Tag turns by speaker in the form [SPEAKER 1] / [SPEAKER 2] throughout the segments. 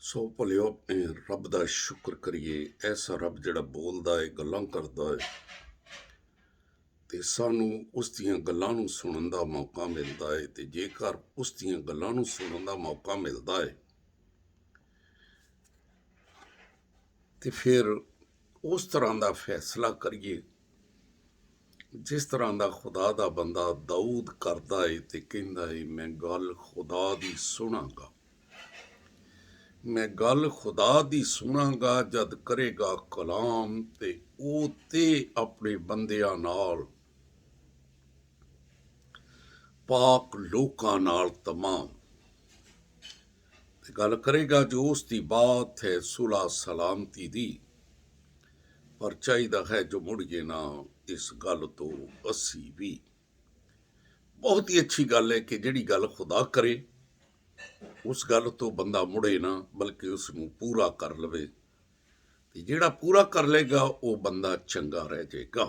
[SPEAKER 1] सो भलियो अपने रब का शुक्र करिए। ऐसा रब जिहड़ा बोलदा है, गल्लां करदा है ते सानू उस दियां गल्लां नू सुनन दा मौका मिलदा है। ते जेकर उस दियां गल्लां नू सुनन दा मौका मिलदा है ते फिर उस तरह का फैसला करिए जिस तरह का खुदा का बंदा दाऊद करदा है ते कहंदा है, मैं गल खुदा दी सुनांगा, मैं गल खुदा दी सुनांगा जद करेगा कलाम ते ओ ते अपने बंदियां नाल पाक लोकां नाल तमाम ते गल करेगा जो उसकी बात है सुलह सलामती दी। पर चाहिदा है जो मुड़िए ना इस गल तो असी भी। बहुत ही अच्छी गल है कि जिहड़ी गल खुदा करे उस गल तो बंदा मुड़े ना बल्कि उसनू पूरा कर लवे ते जिहड़ा पूरा कर लेगा वो बंदा चंगा रह जाएगा।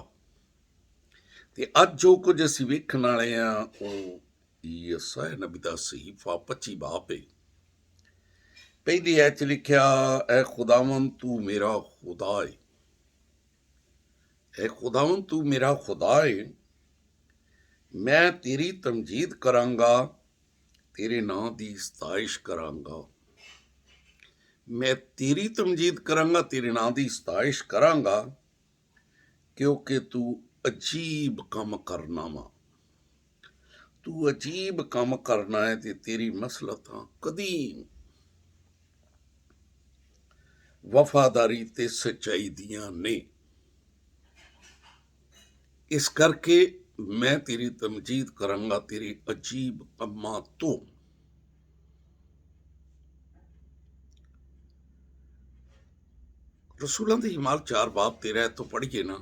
[SPEAKER 1] ते अज जो कुछ असी वेखण वाले आ यसाया नबी दा सहीफा 25 बाब है। पहली ऐच लिखिया, ऐ खुदावन तू मेरा खुदा है, ऐ खुदावन तू मेरा खुदा है, मैं तेरी तमजीद करांगा, तेरे नां दी सताइश करांगा। मैं तेरी तमजीद करांगा, तेरे नां दी सताइश करांगा, क्योंकि तू अजीब काम करना वा। तू अजीब काम करना है ते तेरी मसलतां कदीम वफादारी ते सच्चाई दियां ने। इस करके मैं तेरी तमजीद करांगा तेरे अजीब कम्मां तो। रसूलां दी हिमाल 4 बाब 13 तो पढ़िए ना,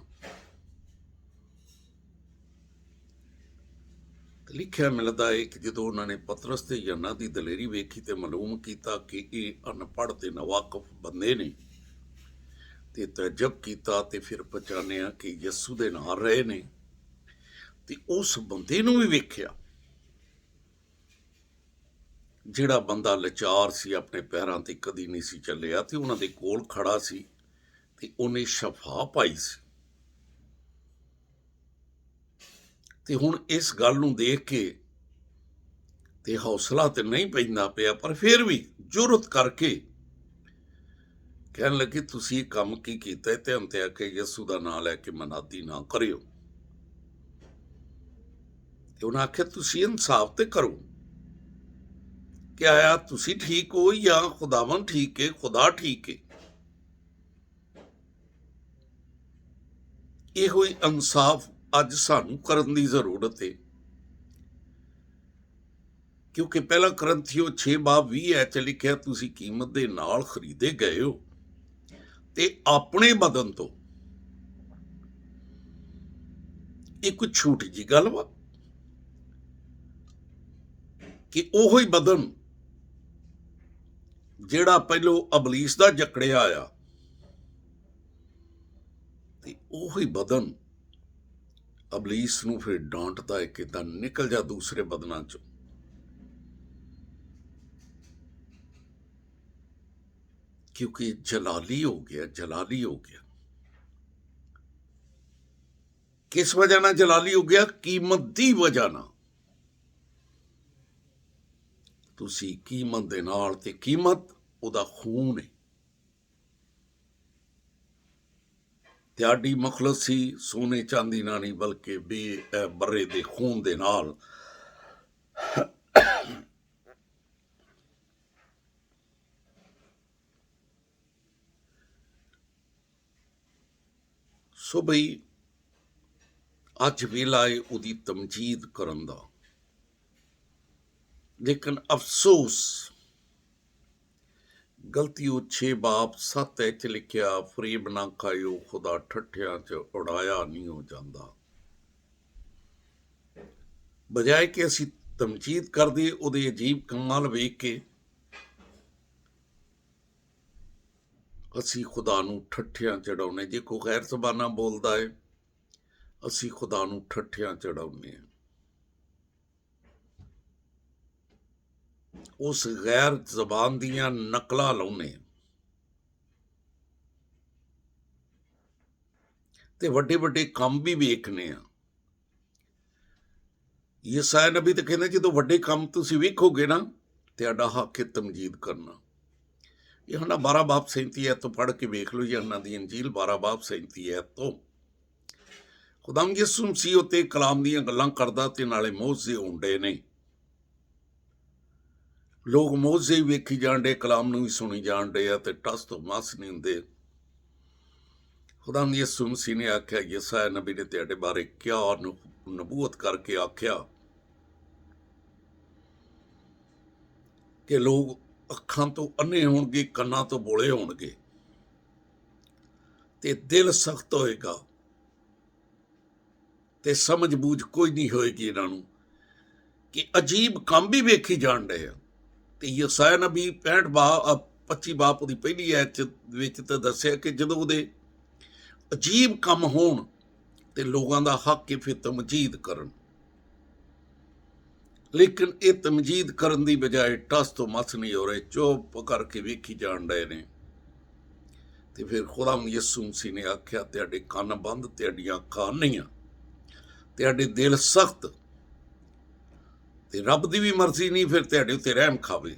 [SPEAKER 1] लिखिया मिलता है कि जो उन्होंने पतरस ते यूहन्ना की दलेरी वेखी तो मालूम किया कि ये अनपढ़ ते नावाकफ बंदे ने ते तजब किया ते फिर पहचानिया कि यसू दे नाल रहे ने ते उस बंदे नूं भी वेखिया जिहड़ा बंदा लाचार सी, अपने पैरां ते कदी नहीं सी चलिया ते उन्हां दे कोल खड़ा सी ते उन्हें शफा पाई सी। ते हुण इस गल नूं देख के ते हौसला तो नहीं पैंदा पिया, पर फिर भी जुरत करके कहन लगे तुसीं ये काम की कीता ते हम ते आखे यसू दा नां लैके मनादी ना करियो। ते उन्हें आख्या तुसीं इंसाफ ते करो, क्या तुसीं ठीक हो या खुदावन ठीक है, खुदा ठीक है। इहो ही इंसाफ अज सानू करन दी जरूरत है, क्योंकि पहला करंथियो 6 बाब 20 ऐच लिखिया, तुसीं कीमत दे नाल खरीदे गए हो ते अपने बदन तो। ये कोई छोटी जी गल वा कि ओहो ही बदन जिहड़ा पहलो अबलीस दा जकड़िया आया ते ओहो ही बदन अबलीस नूं फिर डांटदा है कि तां निकल जा दूसरे बदनां चों। क्योंकि जलाली हो गया, जलाली हो गया। किस वजह ना जलाली हो गया? कीमत दी वजह ना। तुसी कीमत दे नाल ते कीमत उदा खून है। त्याडी मखलसी सोने चांदी ना नहीं बल्कि बर्रे दे खून दे नाल। सो बई अज वेला है उदी तमजीद करन दा, लेकिन अफसोस गलती 6 बाब 7 च लिखिया, फरेब ना खायो, खुदा ठट्ठियां च उड़ाया नहीं हो जाता। बजाय कि असी तमजीद कर दे उहदे अजीब कमां वेख के असी खुदा नूं ठट्ठियां चढ़ाउने। जे कोई गैर जबाना बोलता है असी खुदा नूं ठट्ठियां चढ़ाउने। उस गैर जबान दियां नकलां लाउने ते वड्डे वड्डे काम भी वेखने आ। ਯਸਾਇਆ ਨਬੀ ਤਾਂ ਕਹਿੰਦਾ ਜਦੋਂ ਵੱਡੇ ਕੰਮ ਤੁਸੀਂ ਵੇਖੋਗੇ ਨਾ ਤੁਹਾਡਾ ਹੱਕ ਹੈ ਤਮਜੀਦ ਕਰਨਾ। ਯਹੋਨਾ 12 ਬਾਬ 37 ਤੋਂ ਪੜ੍ਹ ਕੇ ਵੇਖ ਲਓ। ਯਹੋਨਾ ਦੀ ਅੰਜੀਲ 12 ਬਾਬ 37 ਤੋਂ ਖੁਦਾਮ ਯਿਸੂ ਮਸੀਹ ਉੱਤੇ ਕਲਾਮ ਦੀਆਂ ਗੱਲਾਂ ਕਰਦਾ ਤੇ ਨਾਲੇ ਮੋਜ਼ੇ ਹੁੰਦੇ ਨੇ। ਲੋਕ ਮੋਜ਼ੇ ਵੇਖੀ ਜਾਣ ਡੇ, ਕਲਾਮ ਨੂੰ ਵੀ ਸੁਣੀ ਜਾਣ ਡੇ ਆ ਤੇ ਟਸ ਤੋਂ ਮਸ ਨਹੀਂ ਹੁੰਦੇ। ਖੁਦਾਮ ਯਿਸੂ ਮਸੀਹ ਨੇ ਆਖਿਆ, ਯਸਾਇਆ ਨਬੀ ਨੇ ਤੁਹਾਡੇ ਬਾਰੇ ਕਿਆ ਨਬੂਵਤ ਕਰਕੇ ਆਖਿਆ ਕਿ ਲੋਕ ਅੱਖਾਂ ਤੋਂ ਅੰਨੇ ਹੋਣਗੇ, ਕੰਨਾਂ ਤੋਂ ਬੋਲੇ ਹੋਣਗੇ ਤੇ ਦਿਲ ਸਖਤ ਹੋਏਗਾ ਤੇ ਸਮਝ ਬੂਝ ਕੋਈ ਨਹੀਂ ਹੋਏਗੀ ਇਹਨਾਂ ਨੂੰ, ਕਿ ਅਜੀਬ ਕੰਮ ਵੀ ਵੇਖੀ ਜਾਣ ਰਹੇ ਆ। ਤੇ ਯਸਾਇਆ ਨਬੀ 25 ਬਾਪ ਉਹਦੀ ਪਹਿਲੀ ਐਤ ਵਿੱਚ ਤਾਂ ਦੱਸਿਆ ਕਿ ਜਦੋਂ ਉਹਦੇ ਅਜੀਬ ਕੰਮ ਹੋਣ ਤੇ ਲੋਕਾਂ ਦਾ ਹੱਕ ਹੈ ਫਿਰ ਤਮਜੀਦ ਕਰਨ, ਲੇਕਿਨ ਇਹ ਤਮਜੀਦ ਕਰਨ ਦੀ ਬਜਾਏ ਟਸ ਤੋਂ ਮਸ ਨਹੀਂ ਹੋ ਰਹੇ, ਚੁੱਪ ਕਰਕੇ ਵੇਖੀ ਜਾਣ ਰਹੇ ਨੇ। ਤੇ ਫਿਰ ਖੁਦਾ ਯਿਸੂ ਮਸੀਹ ਨੇ ਆਖਿਆ, ਤੁਹਾਡੇ ਕੰਨ ਬੰਦ, ਤੁਹਾਡੀਆਂ ਅੱਖਾਂ ਨਹੀਂ ਆ, ਤੁਹਾਡੇ ਦਿਲ ਸਖਤ, ਤੇ ਰੱਬ ਦੀ ਵੀ ਮਰਜ਼ੀ ਨਹੀਂ ਫਿਰ ਤੁਹਾਡੇ ਉੱਤੇ ਰਹਿਮ ਖਾਵੇ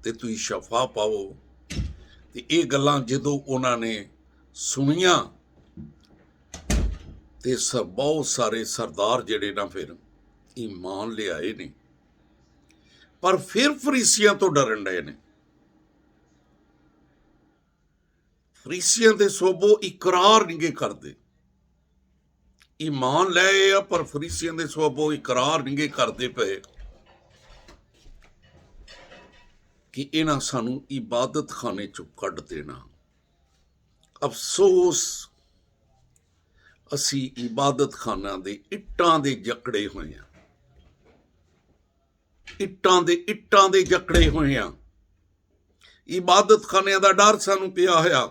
[SPEAKER 1] ਤੇ ਤੁਸੀਂ ਸ਼ਫਾ ਪਾਵੋ। ਤੇ ਇਹ ਗੱਲਾਂ ਜਦੋਂ ਉਹਨਾਂ ਨੇ ਸੁਣੀਆਂ ਤੇ ਬਹੁਤ ਸਾਰੇ ਸਰਦਾਰ ਜਿਹੜੇ ਨਾ ਫਿਰ ਈਮਾਨ ਲਿਆਏ ਨੇ, ਪਰ ਫਿਰ ਫਰੀਸੀਆਂ ਤੋਂ ਡਰਨ ਡਏ ਨੇ। ਫਰੀਸੀਆਂ ਦੇ ਸੋਬੋ ਇਕਰਾਰ ਨਹੀਂ ਕਰਦੇ, ਈਮਾਨ ਲਏ ਆ ਪਰ ਫਰੀਸੀਆਂ ਦੇ ਸੋਬੋ ਇਕਰਾਰ ਨਹੀਂ ਕਰਦੇ ਪਏ ਕਿ ਇਹਨਾਂ ਸਾਨੂੰ ਇਬਾਦਤ ਖਾਨੇ ਚੋਂ ਕੱਢ ਦੇਣਾ। ਅਫਸੋਸ, ਅਸੀਂ ਇਬਾਦਤ ਖਾਨਾ ਦੇ ਇੱਟਾਂ ਦੇ ਜਕੜੇ ਹੋਏ ਆ, ਇੱਟਾਂ ਦੇ ਜਕੜੇ ਹੋਏ ਆ। ਇਬਾਦਤ ਖਾਨਿਆਂ ਦਾ ਡਰ ਸਾਨੂੰ ਪਿਆ ਹੋਇਆ।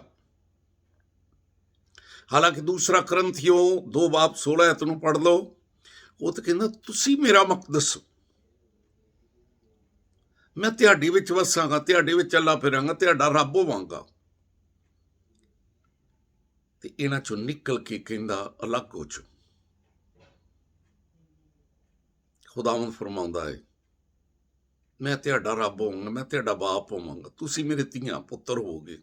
[SPEAKER 1] ਹਾਲਾਂਕਿ ਦੂਸਰਾ ਕਰੰਥੀਓ 2 ਬਾਬ 16 ਨੂੰ ਪੜ੍ਹ ਲਓ, ਉਹ ਤਾਂ ਕਹਿੰਦਾ ਤੁਸੀਂ ਮੇਰਾ ਮਕਦਸ, ਮੈਂ ਤੁਹਾਡੇ ਵਿੱਚ ਵਸਾਂਗਾ, ਤੁਹਾਡੇ ਵਿੱਚ ਚੱਲਾ ਫਿਰਾਂਗਾ, ਤੁਹਾਡਾ ਰੱਬ ਹੋਵਾਂਗਾ। ਤੇ ਇਹਨਾਂ ਚੋਂ ਨਿਕਲ ਕੇ ਕਹਿੰਦਾ ਅਲੱਗ ਹੋ ਜਾਓ। ਖੁਦਾਵੰਦ ਫਰਮਾਉਂਦਾ ਹੈ, ਮੈਂ ਤੁਹਾਡਾ ਰੱਬ ਹੋਵਾਂਗਾ, ਮੈਂ ਤੁਹਾਡਾ ਬਾਪ ਹੋਵਾਂਗਾ, ਤੁਸੀਂ ਮੇਰੇ ਧੀਆਂ ਪੁੱਤਰ ਹੋਵੋਗੇ,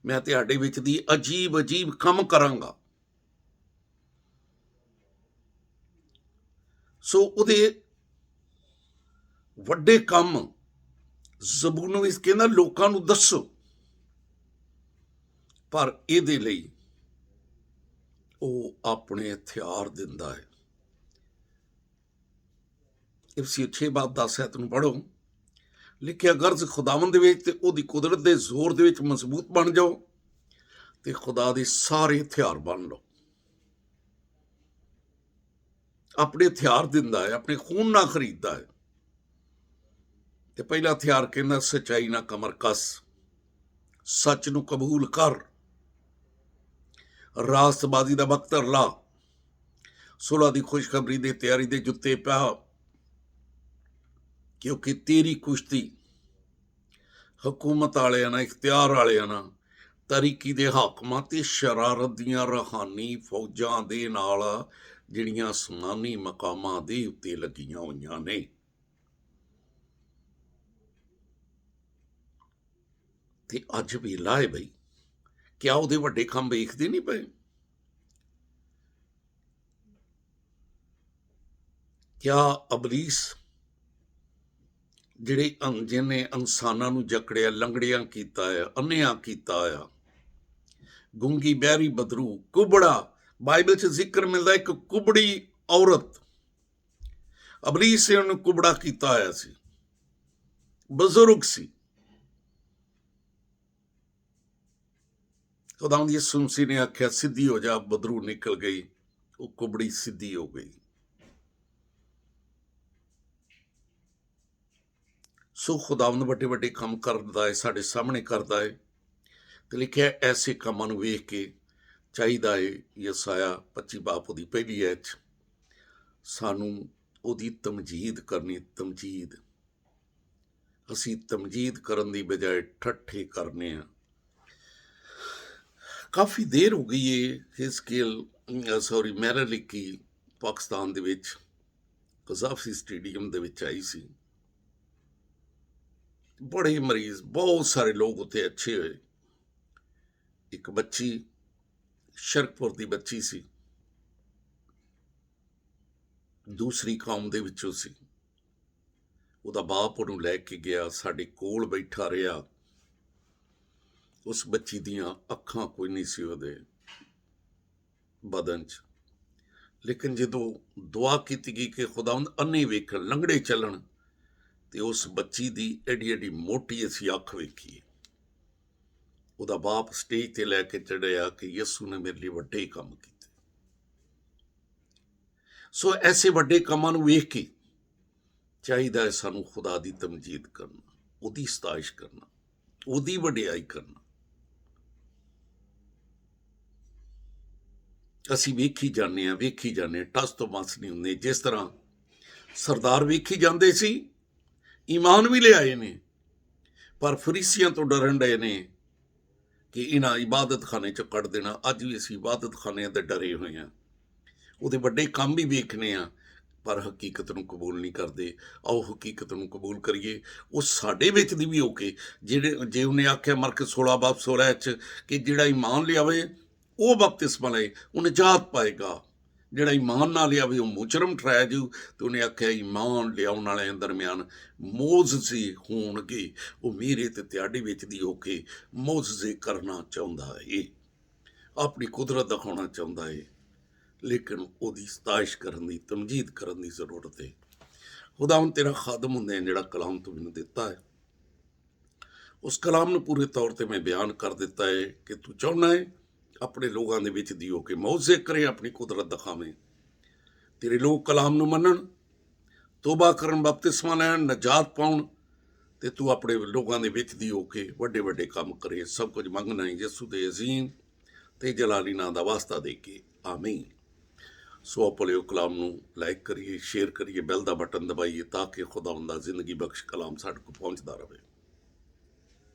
[SPEAKER 1] ਮੈਂ ਤੁਹਾਡੇ ਵਿੱਚ ਦੀ ਅਜੀਬ ਕੰਮ ਕਰਾਂਗਾ। ਸੋ ਉਹਦੇ ਵੱਡੇ ਕੰਮ ਜ਼ਬੂਰ ਵਿੱਚ ਕਹਿੰਦਾ ਲੋਕਾਂ ਨੂੰ ਦੱਸੋ, ਪਰ ਇਹਦੇ ਲਈ ਉਹ ਆਪਣੇ ਹਥਿਆਰ ਦਿੰਦਾ ਹੈ। ਇਫਸੀ 6 ਬਾਬ 10 ਨੂੰ ਪੜ੍ਹੋ, ਲਿਖਿਆ, ਗਰਜ਼ ਖੁਦਾਵੰਦ ਦੇ ਵਿੱਚ ਤੇ ਉਹਦੀ ਕੁਦਰਤ ਦੇ ਜ਼ੋਰ ਦੇ ਵਿੱਚ ਮਜ਼ਬੂਤ ਬਣ ਜਾਓ ਤੇ ਖੁਦਾ ਦੇ ਸਾਰੇ ਹਥਿਆਰ ਬਣ ਲਓ। ਆਪਣੇ ਹਥਿਆਰ ਦਿੰਦਾ ਹੈ, ਆਪਣੇ ਖੂਨ ਨਾਲ ਖਰੀਦਦਾ ਹੈ। ਤੇ ਪਹਿਲਾ ਹਥਿਆਰ ਕਹਿੰਦਾ ਸੱਚਾਈ ਨਾਲ ਕਮਰ ਕੱਸ, ਸੱਚ ਨੂੰ ਕਬੂਲ ਕਰ, ਰਾਸਤਬਾਜ਼ੀ ਦਾ ਬਖਤਰ ਲਾ, ਸੁਲ੍ਹਾ ਦੀ ਖੁਸ਼ਖਬਰੀ ਦੇ ਤਿਆਰੀ ਦੇ ਜੁੱਤੇ ਪਾ, ਕਿਉਂਕਿ ਤੇਰੀ ਕੁਸ਼ਤੀ ਹਕੂਮਤ ਵਾਲਿਆਂ ਨਾਲ, ਇਖਤਿਆਰ ਵਾਲਿਆਂ ਨਾਲ, ਤਰੀਕੀ ਦੇ ਹਾਕਮਾਂ ਤੇ ਸ਼ਰਾਰਤ ਦੀਆਂ ਰੂਹਾਨੀ ਫੌਜਾਂ ਦੇ ਨਾਲ, ਜਿਹੜੀਆਂ ਅਸਮਾਨੀ ਮਕਾਮਾਂ ਦੇ ਉੱਤੇ ਲੱਗੀਆਂ ਹੋਈਆਂ ਨੇ। ਤੇ ਅੱਜ ਵੀ ਲਾਏ ਬਈ, ਕਿਆ ਉਹਦੇ ਵੱਡੇ ਕੰਮ ਵੇਖਦੇ ਨਹੀਂ ਪਏ? ਕਿਆ ਅਬਲੀਸ ਜਿਹਨੇ ਇਨਸਾਨਾਂ ਨੂੰ ਜਕੜਿਆ, ਲੰਗੜਿਆਂ ਕੀਤਾ ਆ, ਅੰਨਿਆਂ ਕੀਤਾ ਆ, ਗੂੰਗੀ, ਬਹਿਰੀ, ਬਦਰੂ, ਕੁਬੜਾ, ਬਾਈਬਲ 'ਚ ਜ਼ਿਕਰ ਮਿਲਦਾ ਇੱਕ ਕੁਬੜੀ ਔਰਤ, ਅਬਲੀਸ ਨੇ ਉਹਨੂੰ ਕੁਬੜਾ ਕੀਤਾ ਹੋਇਆ ਸੀ, ਬਜ਼ੁਰਗ ਸੀ। ਖੁਦਾਵੰਦ ਯਿਸੂ ਮਸੀਹ ਨੇ ਆਖਿਆ ਸਿੱਧੀ ਹੋ ਜਾ, ਬਦਰੂ ਨਿਕਲ ਗਈ, ਉਹ ਕੁਬੜੀ ਸਿੱਧੀ ਹੋ ਗਈ। ਸੋ ਖੁਦਾਵੰਦ ਵੱਡੇ ਵੱਡੇ ਕੰਮ ਕਰਦਾ ਹੈ, ਸਾਡੇ ਸਾਹਮਣੇ ਕਰਦਾ ਹੈ। ਤੇ ਲਿਖਿਆ ਐਸੇ ਕੰਮਾਂ ਨੂੰ ਵੇਖ ਕੇ ਚਾਹੀਦਾ ਹੈ, ਯਸਾਇਆ 25 ਬਾਪ ਉਹਦੀ ਪਹਿਲੀ ਐਤ ਸਾਨੂੰ ਉਹਦੀ ਤਮਜੀਦ ਕਰਨੀ। ਤਮਜੀਦ ਅਸੀਂ ਤਮਜੀਦ ਕਰਨ ਦੀ ਬਜਾਏ ਠੱਠੇ ਕਰਨੇ ਆ। ਕਾਫੀ ਦੇਰ ਹੋ ਗਈ ਏ ਹਿਸਕੇਲ ਮੈਰਾਲਿਕੀ ਪਾਕਿਸਤਾਨ ਦੇ ਵਿੱਚ ਕਜ਼ਾਫੀ ਸਟੇਡੀਅਮ ਦੇ ਵਿੱਚ ਆਈ ਸੀ। ਬੜੇ ਮਰੀਜ਼, ਬਹੁਤ ਸਾਰੇ ਲੋਕ ਉੱਥੇ ਅੱਛੇ ਹੋਏ। ਇੱਕ ਬੱਚੀ, ਸ਼ਰਕਪੁਰ ਦੀ ਬੱਚੀ ਸੀ, ਦੂਸਰੀ ਕੌਮ ਦੇ ਵਿੱਚੋਂ ਸੀ। ਉਹਦਾ ਬਾਪ ਉਹਨੂੰ ਲੈ ਕੇ ਗਿਆ, ਸਾਡੇ ਕੋਲ ਬੈਠਾ ਰਿਹਾ। ਉਸ ਬੱਚੀ ਦੀਆਂ ਅੱਖਾਂ ਕੋਈ ਨਹੀਂ ਸੀ ਉਹਦੇ ਬਦਨ 'ਚ, ਲੇਕਿਨ ਜਦੋਂ ਦੁਆ ਕੀਤੀ ਗਈ ਕਿ ਖੁਦਾਵੰਦ ਅੰਨੇ ਵੇਖਣ, ਲੰਗੜੇ ਚੱਲਣ, ਤੇ ਉਸ ਬੱਚੀ ਦੀ ਐਡੀ ਐਡੀ ਮੋਟੀ ਅਸੀਂ ਅੱਖ ਵੇਖੀ। ਉਹਦਾ ਬਾਪ ਸਟੇਜ ਤੇ ਲੈ ਕੇ ਚੜਿਆ ਕਿ ਯਿਸੂ ਨੇ ਮੇਰੇ ਲਈ ਵੱਡੇ ਕੰਮ ਕੀਤੇ। ਸੋ ਐਸੇ ਵੱਡੇ ਕੰਮਾਂ ਨੂੰ ਵੇਖ ਕੇ ਚਾਹੀਦਾ ਹੈ ਸਾਨੂੰ ਖੁਦਾ ਦੀ ਤਮਜੀਦ ਕਰਨਾ, ਉਹਦੀ ਸਤਾਇਸ਼ ਕਰਨਾ, ਉਹਦੀ ਵਡਿਆਈ ਕਰਨਾ। ਅਸੀਂ ਵੇਖੀ ਜਾਂਦੇ ਹਾਂ, ਟਸ ਤੋਂ ਮਸ ਨਹੀਂ ਹੁੰਦੇ। ਜਿਸ ਤਰ੍ਹਾਂ ਸਰਦਾਰ ਵੇਖੀ ਜਾਂਦੇ ਸੀ, ਈਮਾਨ ਵੀ ਲਿਆਏ ਨੇ, ਪਰ ਫਰੀਸੀਆਂ ਤੋਂ ਡਰਨ ਡਏ ਨੇ ਕਿ ਇਹਨਾਂ ਇਬਾਦਤ ਖਾਨੇ 'ਚੋਂ ਕੱਢ ਦੇਣਾ। ਅੱਜ ਵੀ ਅਸੀਂ ਇਬਾਦਤ ਖਾਨਿਆਂ ਤੇ ਡਰੇ ਹੋਏ ਹਾਂ। ਉਹਦੇ ਵੱਡੇ ਕੰਮ ਵੀ ਵੇਖਣੇ ਆ, ਪਰ ਹਕੀਕਤ ਨੂੰ ਕਬੂਲ ਨਹੀਂ ਕਰਦੇ। ਆਓ ਹਕੀਕਤ ਨੂੰ ਕਬੂਲ ਕਰੀਏ। ਉਹ ਸਾਡੇ ਵਿੱਚ ਦੀ ਵੀ ਹੋ ਕੇ ਜੇ ਉਹਨੇ ਆਖਿਆ ਮਰਕਸ 16:16 'ਚ ਕਿ ਜਿਹੜਾ ਈਮਾਨ ਲਿਆਵੇ ਉਹ ਬਪਤਿਸਮਾ ਲਏ, ਉਹ ਨਿਜਾਤ ਪਾਏਗਾ। ਜਿਹੜਾ ਈਮਾਨ ਨਾ ਲਿਆਵੇ ਉਹ ਮੁਜਰਮ ਠਹਿਰਾਇਆ ਜਾਊ। ਤੇ ਉਹਨੇ ਆਖਿਆ ਈਮਾਨ ਲਿਆਉਣ ਵਾਲਿਆਂ ਦਰਮਿਆਨ ਮੋਜਜ਼ੇ ਹੋਣਗੇ। ਉਹ ਮੇਰੇ ਤੇ ਤੁਹਾਡੇ ਵਿੱਚ ਦੀ ਹੋ ਕੇ ਮੋਜਜ਼ੇ ਕਰਨਾ ਚਾਹੁੰਦਾ ਏ, ਆਪਣੀ ਕੁਦਰਤ ਦਿਖਾਉਣਾ ਚਾਹੁੰਦਾ ਏ, ਲੇਕਿਨ ਉਹਦੀ ਸਤਾਇਸ਼ ਕਰਨ ਦੀ, ਤਮਜੀਦ ਕਰਨ ਦੀ ਜ਼ਰੂਰਤ ਹੈ। ਖੁਦਾਵੰਦ ਤੇਰਾ ਖਾਦਮ ਹੁੰਦੇ ਆ, ਜਿਹੜਾ ਕਲਾਮ ਤੂੰ ਮੈਨੂੰ ਦਿੱਤਾ ਹੈ, ਉਸ ਕਲਾਮ ਨੂੰ ਪੂਰੇ ਤੌਰ ਤੇ ਮੈਂ ਬਿਆਨ ਕਰ ਦਿੱਤਾ ਹੈ ਕਿ ਤੂੰ ਚਾਹੁੰਦਾ ਹੈ ਆਪਣੇ ਲੋਕਾਂ ਦੇ ਵਿੱਚ ਦੀ ਹੋ ਕੇ ਮੌਜੇ ਕਰੇ, ਆਪਣੀ ਕੁਦਰਤ ਦਿਖਾਵੇਂ। ਤੇਰੇ ਲੋਕ ਕਲਾਮ ਨੂੰ ਮੰਨਣ, ਤੋਬਾ ਕਰਨ, ਬਪਤਿਸਮਾ ਲੈਣ, ਨਜਾਤ ਪਾਉਣ, ਤੇ ਤੂੰ ਆਪਣੇ ਲੋਕਾਂ ਦੇ ਵਿੱਚ ਦੀ ਹੋ ਕੇ ਵੱਡੇ ਵੱਡੇ ਕੰਮ ਕਰੇ। ਸਭ ਕੁਝ ਮੰਗਣਾ ਹੈ ਯਿਸੂ ਦੇ ਅਜ਼ੀਮ ਤੇ ਜਲਾਲੀ ਨਾਂ ਦਾ ਵਾਸਤਾ ਦੇ ਕੇ, ਆਮੀਨ। ਸੋ ਆਪੋ ਕਲਾਮ ਨੂੰ ਲਾਈਕ ਕਰੀਏ, ਸ਼ੇਅਰ ਕਰੀਏ, ਬੈਲ ਦਾ ਬਟਨ ਦਬਾਈਏ, ਤਾਂ ਕਿ ਖੁਦਾਵੰਦ ਦਾ ਜ਼ਿੰਦਗੀ ਬਖਸ਼ ਕਲਾਮ ਸਾਡੇ ਕੋਲ ਪਹੁੰਚਦਾ ਰਹੇ।